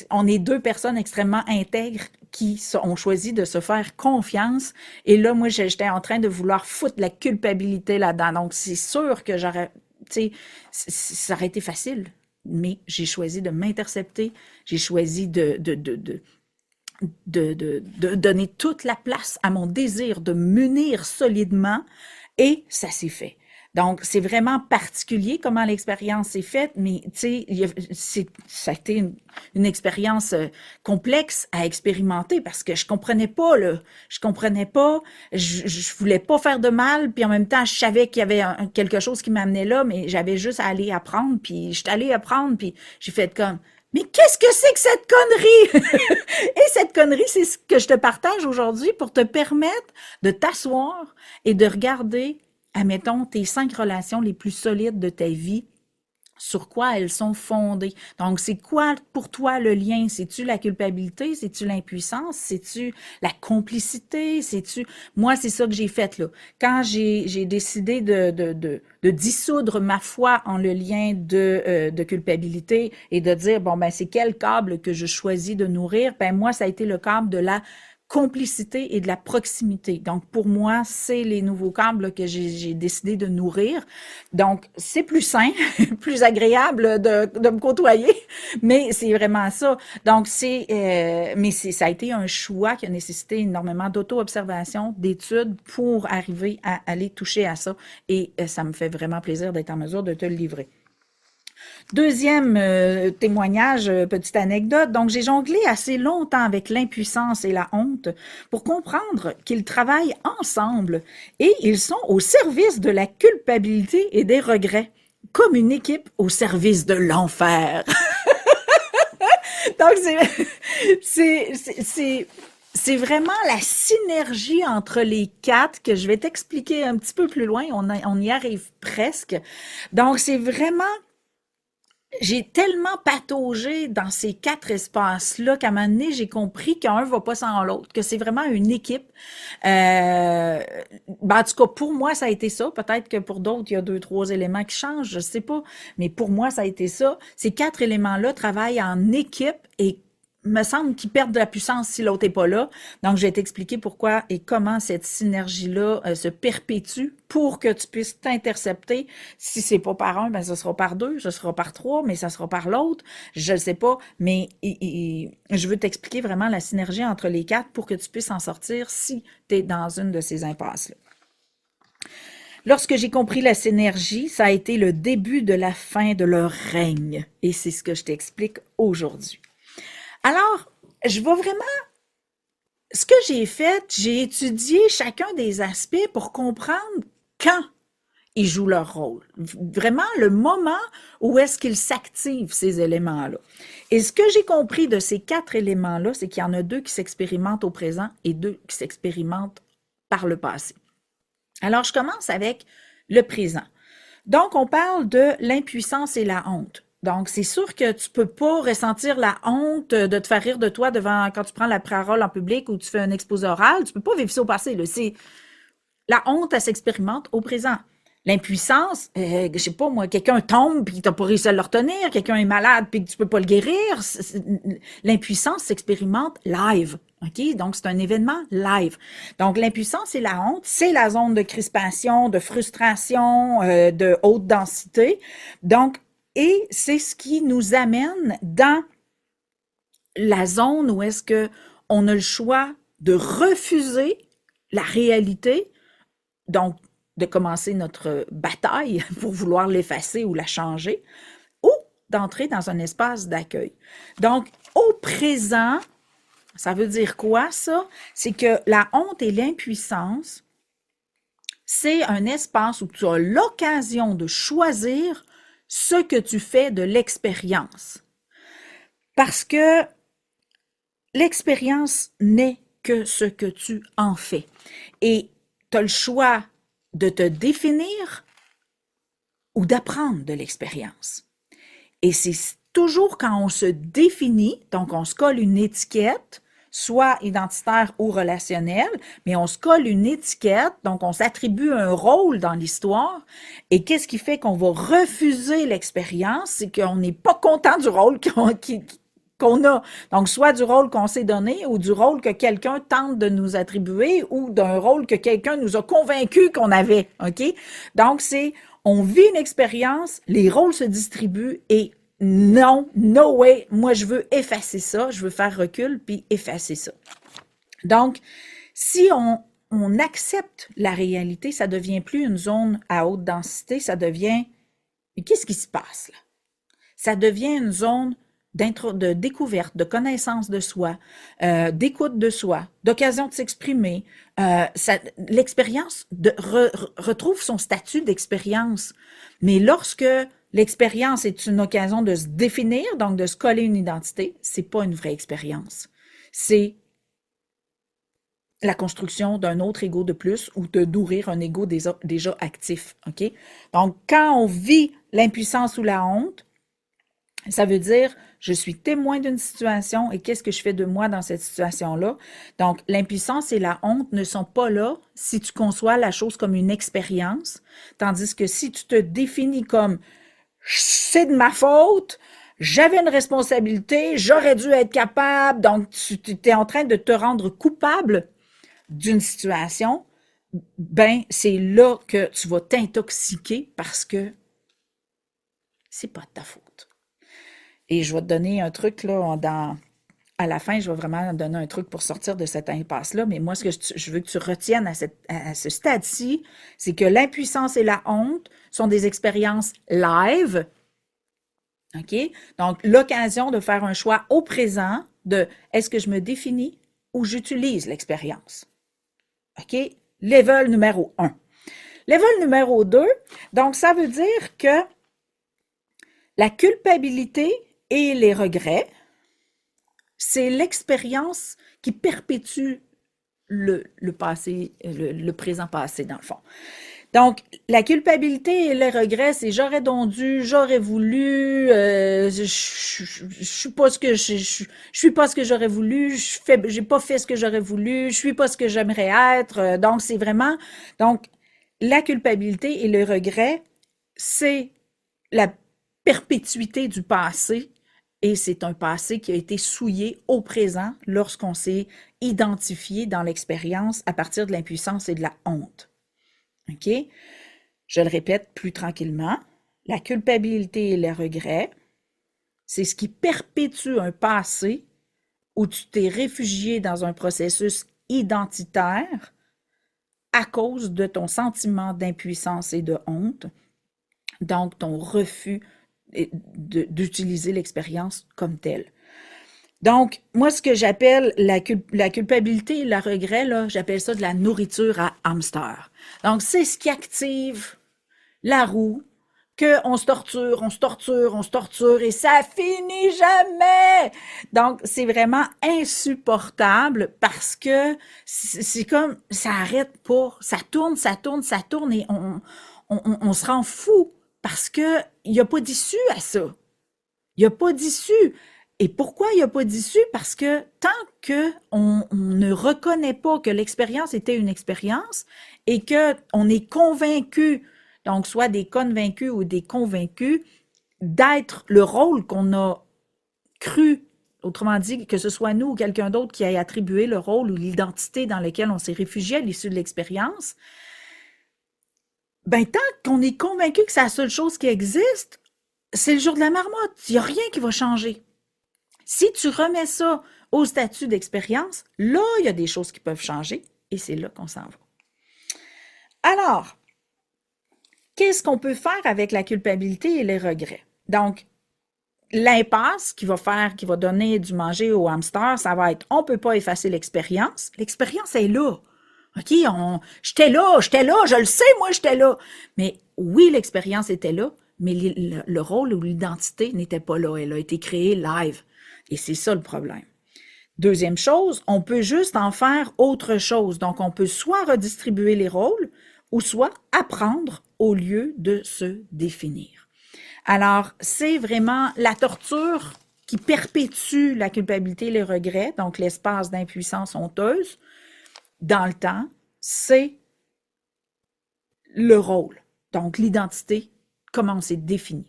On est deux personnes extrêmement intègres qui ont choisi de se faire confiance. Et là, moi, j'étais en train de vouloir foutre la culpabilité là-dedans. Donc, c'est sûr que j'aurais, tu sais, ça aurait été facile. Mais j'ai choisi de m'intercepter. J'ai choisi de donner toute la place à mon désir de m'unir solidement et ça s'est fait. Donc, c'est vraiment particulier comment l'expérience s'est faite, mais tu sais, ça a été une expérience complexe à expérimenter parce que je comprenais pas, là. Je comprenais pas, je voulais pas faire de mal, puis en même temps, je savais qu'il y avait quelque chose qui m'amenait là, mais j'avais juste à aller apprendre, puis j'étais allée apprendre, puis j'ai fait comme, mais qu'est-ce que c'est que cette connerie? Et cette connerie, c'est ce que je te partage aujourd'hui pour te permettre de t'asseoir et de regarder, admettons, tes 5 relations les plus solides de ta vie, sur quoi elles sont fondées. Donc, c'est quoi pour toi le lien? C'est-tu la culpabilité? C'est-tu l'impuissance? C'est-tu la complicité? C'est-tu... Moi, c'est ça que j'ai fait, là. Quand j'ai décidé de dissoudre ma foi en le lien de culpabilité et de dire, bon, ben, c'est quel câble que je choisis de nourrir? Ben, moi, ça a été le câble de la complicité et de la proximité. Donc, pour moi, c'est les nouveaux câbles là, que j'ai décidé de nourrir. Donc, c'est plus sain, plus agréable de me côtoyer, mais c'est vraiment ça. Donc, ça a été un choix qui a nécessité énormément d'auto-observation, d'études pour arriver à aller toucher à ça. Et ça me fait vraiment plaisir d'être en mesure de te le livrer. Deuxième témoignage, petite anecdote. Donc, j'ai jonglé assez longtemps avec l'impuissance et la honte pour comprendre qu'ils travaillent ensemble et ils sont au service de la culpabilité et des regrets, comme une équipe au service de l'enfer. Donc, c'est vraiment la synergie entre les quatre que je vais t'expliquer un petit peu plus loin. On y arrive presque. Donc, c'est vraiment j'ai tellement pataugé dans ces quatre espaces-là qu'à un moment donné, j'ai compris qu'un va pas sans l'autre, que c'est vraiment une équipe. En tout cas, pour moi, ça a été ça. Peut-être que pour d'autres, il y a deux, trois éléments qui changent, je sais pas. Mais pour moi, ça a été ça. Ces quatre éléments-là travaillent en équipe et me semble qu'ils perdent de la puissance si l'autre est pas là. Donc, je vais t'expliquer pourquoi et comment cette synergie-là se perpétue pour que tu puisses t'intercepter. Si c'est pas par un, ben ce sera par deux, ce sera par trois, mais ça sera par l'autre. Je ne sais pas, mais je veux t'expliquer vraiment la synergie entre les quatre pour que tu puisses en sortir si tu es dans une de ces impasses-là. Lorsque j'ai compris la synergie, ça a été le début de la fin de leur règne. Et c'est ce que je t'explique aujourd'hui. Alors, je vais vraiment... Ce que j'ai fait, j'ai étudié chacun des aspects pour comprendre quand ils jouent leur rôle. Vraiment, le moment où est-ce qu'ils s'activent, ces éléments-là. Et ce que j'ai compris de ces quatre éléments-là, c'est qu'il y en a deux qui s'expérimentent au présent et deux qui s'expérimentent par le passé. Alors, je commence avec le présent. Donc, on parle de l'impuissance et la honte. Donc, c'est sûr que tu peux pas ressentir la honte de te faire rire de toi devant quand tu prends la parole en public ou tu fais un exposé oral. Tu peux pas vivre ça au passé. Là. La honte, elle s'expérimente au présent. L'impuissance, je sais pas moi, quelqu'un tombe puis t'as pas réussi à le retenir, quelqu'un est malade puis tu peux pas le guérir. L'impuissance s'expérimente live. OK? Donc, c'est un événement live. Donc, l'impuissance et la honte, c'est la zone de crispation, de frustration, de haute densité. Donc, et c'est ce qui nous amène dans la zone où est-ce que on a le choix de refuser la réalité, donc de commencer notre bataille pour vouloir l'effacer ou la changer, ou d'entrer dans un espace d'accueil. Donc, au présent, ça veut dire quoi ça? C'est que la honte et l'impuissance, c'est un espace où tu as l'occasion de choisir ce que tu fais de l'expérience. Parce que l'expérience n'est que ce que tu en fais. Et tu as le choix de te définir ou d'apprendre de l'expérience. Et c'est toujours quand on se définit, donc on se colle une étiquette, soit identitaire ou relationnelle, mais on se colle une étiquette, donc on s'attribue un rôle dans l'histoire. Et qu'est-ce qui fait qu'on va refuser l'expérience? C'est qu'on n'est pas content du rôle qu'on a. Donc, soit du rôle qu'on s'est donné ou du rôle que quelqu'un tente de nous attribuer ou d'un rôle que quelqu'un nous a convaincu qu'on avait. OK? Donc, on vit une expérience, les rôles se distribuent et non, no way, moi je veux effacer ça, je veux faire recul puis effacer ça. Donc, si on accepte la réalité, ça devient plus une zone à haute densité, ça devient, mais qu'est-ce qui se passe là? Ça devient une zone de découverte, de connaissance de soi, d'écoute de soi, d'occasion de s'exprimer. L'expérience retrouve son statut d'expérience. Mais lorsque l'expérience est une occasion de se définir, donc de se coller une identité, c'est pas une vraie expérience. C'est la construction d'un autre ego de plus ou de nourrir un ego déjà actif. OK? Donc, quand on vit l'impuissance ou la honte, ça veut dire, je suis témoin d'une situation et qu'est-ce que je fais de moi dans cette situation-là? Donc, l'impuissance et la honte ne sont pas là si tu conçois la chose comme une expérience, tandis que si tu te définis comme c'est de ma faute, j'avais une responsabilité, j'aurais dû être capable, donc tu es en train de te rendre coupable d'une situation, ben c'est là que tu vas t'intoxiquer parce que c'est pas de ta faute. Et je vais te donner un truc là à la fin, je vais vraiment donner un truc pour sortir de cette impasse-là, mais moi, ce que je veux que tu retiennes à ce stade-ci, c'est que l'impuissance et la honte sont des expériences live, OK? Donc, l'occasion de faire un choix au présent de est-ce que je me définis ou j'utilise l'expérience? OK? Level numéro 1. Level numéro 2, donc ça veut dire que la culpabilité et les regrets, c'est l'expérience qui perpétue le passé, le présent passé, dans le fond. Donc, la culpabilité et les regrets, c'est j'aurais donc dû, j'aurais voulu, je suis pas ce que je suis pas ce que j'aurais voulu, j'ai pas fait ce que j'aurais voulu, je suis pas ce que j'aimerais être. Donc, c'est vraiment, donc, la culpabilité et le regret, c'est la perpétuité du passé et c'est un passé qui a été souillé au présent lorsqu'on s'est identifié dans l'expérience à partir de l'impuissance et de la honte. OK? Je le répète plus tranquillement. La culpabilité et le regret, c'est ce qui perpétue un passé où tu t'es réfugié dans un processus identitaire à cause de ton sentiment d'impuissance et de honte, donc ton refus d'utiliser l'expérience comme telle. Donc, moi, ce que j'appelle la culpabilité et le regret, là, j'appelle ça de la nourriture à hamster. Donc, c'est ce qui active la roue, qu'on se torture, on se torture, on se torture, et ça finit jamais! Donc, c'est vraiment insupportable parce que c'est comme, ça arrête pas, ça tourne, ça tourne, ça tourne, et on se rend fou parce que il n'y a pas d'issue à ça. Il n'y a pas d'issue. Et pourquoi il n'y a pas d'issue? Parce que tant qu'on ne reconnaît pas que l'expérience était une expérience et qu'on est convaincu, donc soit des convaincus ou des convaincus, d'être le rôle qu'on a cru, autrement dit, que ce soit nous ou quelqu'un d'autre qui ait attribué le rôle ou l'identité dans laquelle on s'est réfugié à l'issue de l'expérience, ben tant qu'on est convaincu que c'est la seule chose qui existe, c'est le jour de la marmotte. Il n'y a rien qui va changer. Si tu remets ça au statut d'expérience, là, il y a des choses qui peuvent changer et c'est là qu'on s'en va. Alors, qu'est-ce qu'on peut faire avec la culpabilité et les regrets? Donc, l'impasse qui va donner du manger au hamster, ça va être, on ne peut pas effacer l'expérience. L'expérience est là. OK, j'étais là, je le sais, moi, j'étais là. Mais oui, l'expérience était là, mais le rôle ou l'identité n'était pas là. Elle a été créée live. Et c'est ça le problème. Deuxième chose, on peut juste en faire autre chose. Donc, on peut soit redistribuer les rôles ou soit apprendre au lieu de se définir. Alors, c'est vraiment la torture qui perpétue la culpabilité et les regrets, donc l'espace d'impuissance honteuse, dans le temps, c'est le rôle. Donc, l'identité, comment on s'est défini.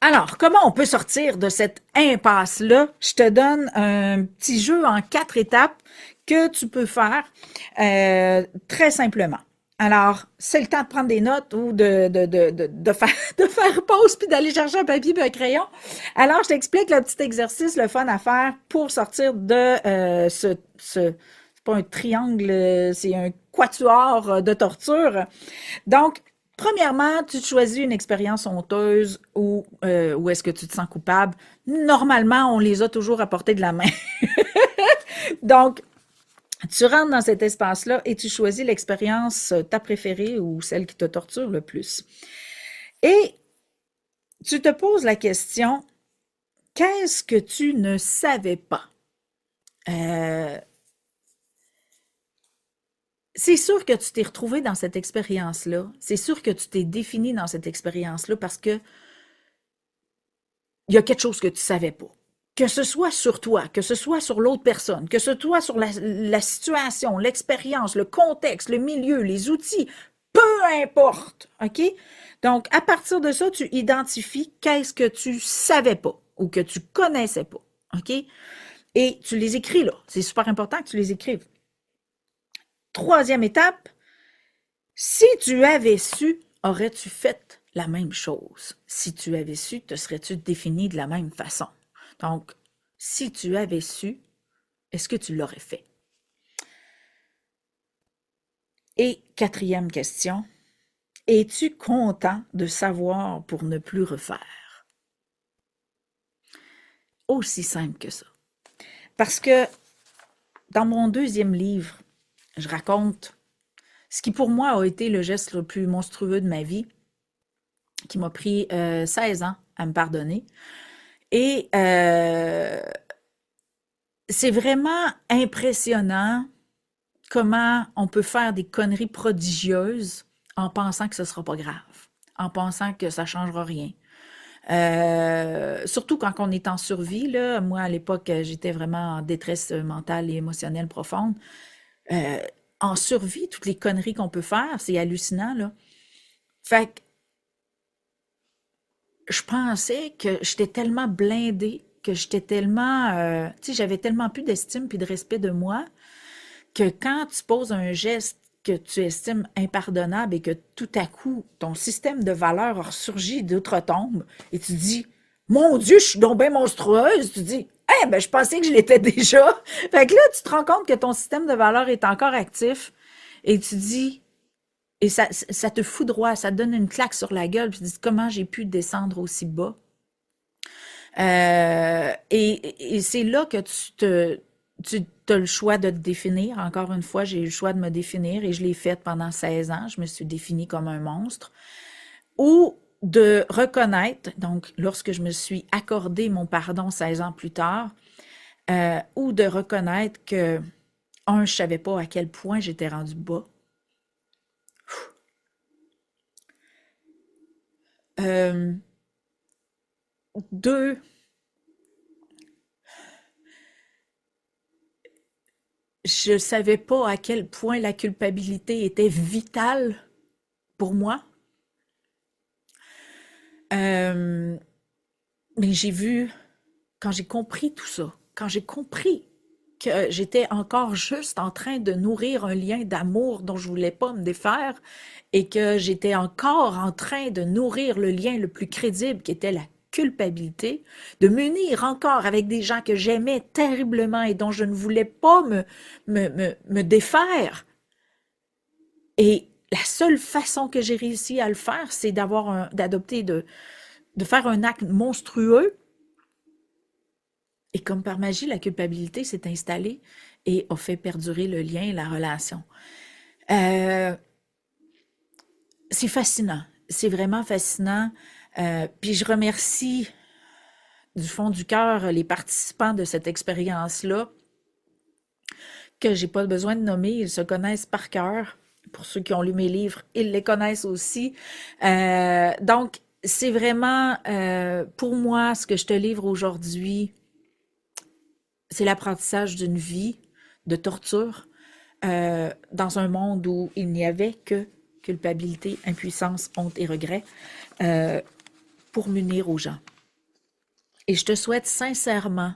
Alors, comment on peut sortir de cette impasse-là? Je te donne un petit jeu en 4 étapes que tu peux faire très simplement. Alors, c'est le temps de prendre des notes ou de faire pause puis d'aller chercher un papier et un crayon. Alors, je t'explique le petit exercice, le fun à faire pour sortir de c'est pas un triangle, c'est un quatuor de torture. Donc, premièrement, tu choisis une expérience honteuse ou est-ce que tu te sens coupable. Normalement, on les a toujours à portée de la main. Donc, tu rentres dans cet espace-là et tu choisis l'expérience, ta préférée ou celle qui te torture le plus. Et tu te poses la question, qu'est-ce que tu ne savais pas? C'est sûr que tu t'es retrouvé dans cette expérience-là. C'est sûr que tu t'es défini dans cette expérience-là parce que il y a quelque chose que tu savais pas. Que ce soit sur toi, que ce soit sur l'autre personne, que ce soit sur la situation, l'expérience, le contexte, le milieu, les outils, peu importe, OK? Donc, à partir de ça, tu identifies qu'est-ce que tu savais pas ou que tu connaissais pas, OK? Et tu les écris là. C'est super important que tu les écrives. Troisième étape, si tu avais su, aurais-tu fait la même chose? Si tu avais su, te serais-tu défini de la même façon? Donc, si tu avais su, est-ce que tu l'aurais fait? Et quatrième question, es-tu content de savoir pour ne plus refaire? Aussi simple que ça. Parce que dans mon deuxième livre, je raconte ce qui pour moi a été le geste le plus monstrueux de ma vie, qui m'a pris 16 ans à me pardonner. Et c'est vraiment impressionnant comment on peut faire des conneries prodigieuses en pensant que ce sera pas grave, en pensant que ça changera rien. Surtout quand on est en survie, là. Moi, à l'époque, j'étais vraiment en détresse mentale et émotionnelle profonde. Euh, En survie, toutes les conneries qu'on peut faire, c'est hallucinant, là. Fait que je pensais que j'étais tellement blindée, que j'étais tellement, tu sais, j'avais tellement plus d'estime puis de respect de moi que quand tu poses un geste que tu estimes impardonnable et que tout à coup, ton système de valeurs a ressurgi d'outre-tombe et tu dis, mon Dieu, je suis donc bien monstrueuse, tu dis, eh ben, je pensais que je l'étais déjà. Fait que là, tu te rends compte que ton système de valeurs est encore actif et tu dis, et ça te foudroie, ça te donne une claque sur la gueule, puis tu dis, comment j'ai pu descendre aussi bas? Et c'est là que tu as le choix de te définir. Encore une fois, j'ai eu le choix de me définir et je l'ai fait pendant 16 ans. Je me suis définie comme un monstre. Ou de reconnaître, donc lorsque je me suis accordé mon pardon 16 ans plus tard, ou de reconnaître que, un, je savais pas à quel point j'étais rendue bas. Euh, Deux, je savais pas à quel point la culpabilité était vitale pour moi. Euh, mais j'ai vu, quand j'ai compris tout ça, quand j'ai compris que j'étais encore juste en train de nourrir un lien d'amour dont je voulais pas me défaire et que j'étais encore en train de nourrir le lien le plus crédible qui était la culpabilité, de m'unir encore avec des gens que j'aimais terriblement et dont je ne voulais pas me défaire. Et la seule façon que j'ai réussi à le faire, c'est d'adopter, de faire un acte monstrueux. Et comme par magie, la culpabilité s'est installée et a fait perdurer le lien et la relation. Euh, c'est fascinant. C'est vraiment fascinant. Puis je remercie du fond du cœur les participants de cette expérience-là, que j'ai pas besoin de nommer, ils se connaissent par cœur. Pour ceux qui ont lu mes livres, ils les connaissent aussi. Donc, c'est vraiment, pour moi, ce que je te livre aujourd'hui, c'est l'apprentissage d'une vie de torture dans un monde où il n'y avait que culpabilité, impuissance, honte et regret pour m'unir aux gens. Et je te souhaite sincèrement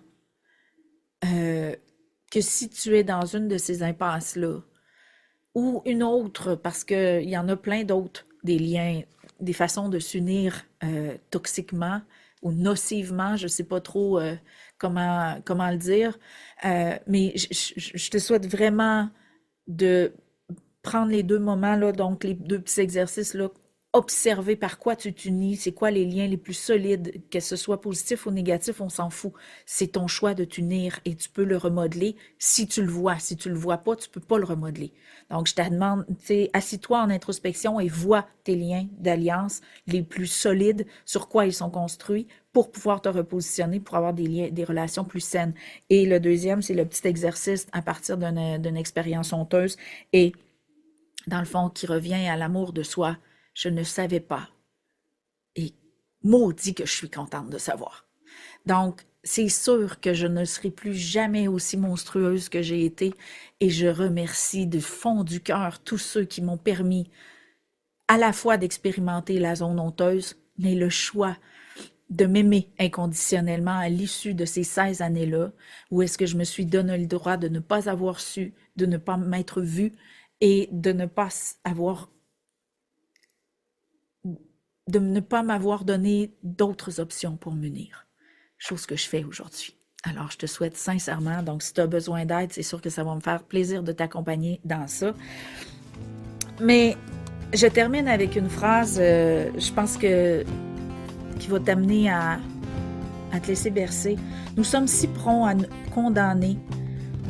que si tu es dans une de ces impasses-là, ou une autre, parce qu'il y en a plein d'autres, des liens, des façons de s'unir toxiquement ou nocivement, je ne sais pas trop comment le dire, mais je te souhaite vraiment de prendre les deux moments, là, donc les deux petits exercices, là, observer par quoi tu t'unis, c'est quoi les liens les plus solides, que ce soit positif ou négatif, on s'en fout. C'est ton choix de t'unir et tu peux le remodeler si tu le vois. Si tu le vois pas, tu peux pas le remodeler. Donc, je te demande, tu sais, assis-toi en introspection et vois tes liens d'alliance les plus solides, sur quoi ils sont construits, pour pouvoir te repositionner, pour avoir des liens, des relations plus saines. Et le deuxième, c'est le petit exercice à partir d'une expérience honteuse et dans le fond, qui revient à l'amour de soi. Je ne savais pas. Et maudit que je suis contente de savoir. Donc, c'est sûr que je ne serai plus jamais aussi monstrueuse que j'ai été et je remercie du fond du cœur tous ceux qui m'ont permis à la fois d'expérimenter la zone honteuse, mais le choix de m'aimer inconditionnellement à l'issue de ces 16 années-là, où est-ce que je me suis donné le droit de ne pas avoir su, de ne pas m'être vue et de ne pas m'avoir donné d'autres options pour m'unir. Chose que je fais aujourd'hui. Alors, je te souhaite sincèrement, donc si tu as besoin d'aide, c'est sûr que ça va me faire plaisir de t'accompagner dans ça. Mais je termine avec une phrase, je pense qui va t'amener à te laisser bercer. Nous sommes si prompts à condamner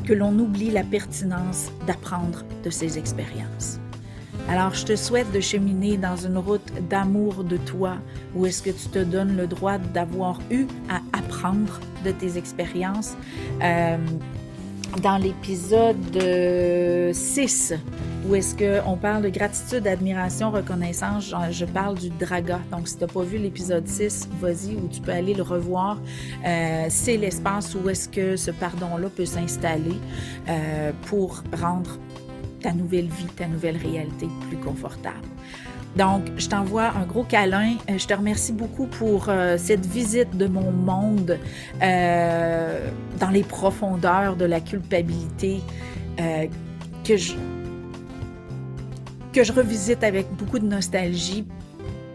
que l'on oublie la pertinence d'apprendre de ces expériences. Alors, je te souhaite de cheminer dans une route d'amour de toi, où est-ce que tu te donnes le droit d'avoir eu à apprendre de tes expériences. Dans l'épisode 6, où est-ce qu'on parle de gratitude, admiration, reconnaissance, je parle du draga. Donc, si tu n'as pas vu l'épisode 6, vas-y, où tu peux aller le revoir. C'est l'espace où est-ce que ce pardon-là peut s'installer pour rendre ta nouvelle vie, ta nouvelle réalité plus confortable. Donc, je t'envoie un gros câlin. Je te remercie beaucoup pour cette visite de mon monde dans les profondeurs de la culpabilité que je revisite avec beaucoup de nostalgie,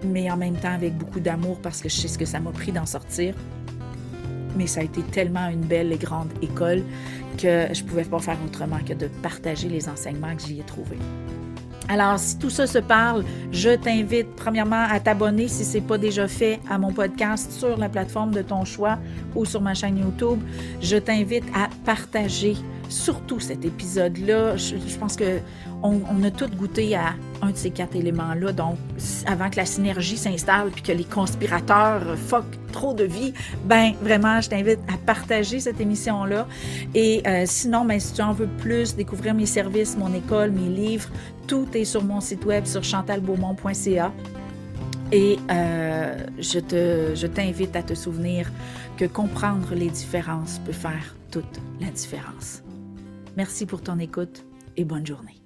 mais en même temps avec beaucoup d'amour parce que je sais ce que ça m'a pris d'en sortir. Mais ça a été tellement une belle et grande école que je ne pouvais pas faire autrement que de partager les enseignements que j'y ai trouvés. Alors, si tout ça se parle, je t'invite premièrement à t'abonner si ce n'est pas déjà fait à mon podcast sur la plateforme de ton choix ou sur ma chaîne YouTube. Je t'invite à partager surtout cet épisode-là. Je pense qu'on a tous goûté à un de ces 4 éléments-là. Donc, avant que la synergie s'installe puis que les conspirateurs fuck trop de vie, ben vraiment, je t'invite à partager cette émission-là. Et sinon, ben, si tu en veux plus, découvrir mes services, mon école, mes livres, tout est sur mon site web sur chantalbeaumont.ca. Et je t'invite à te souvenir que comprendre les différences peut faire toute la différence. Merci pour ton écoute et bonne journée.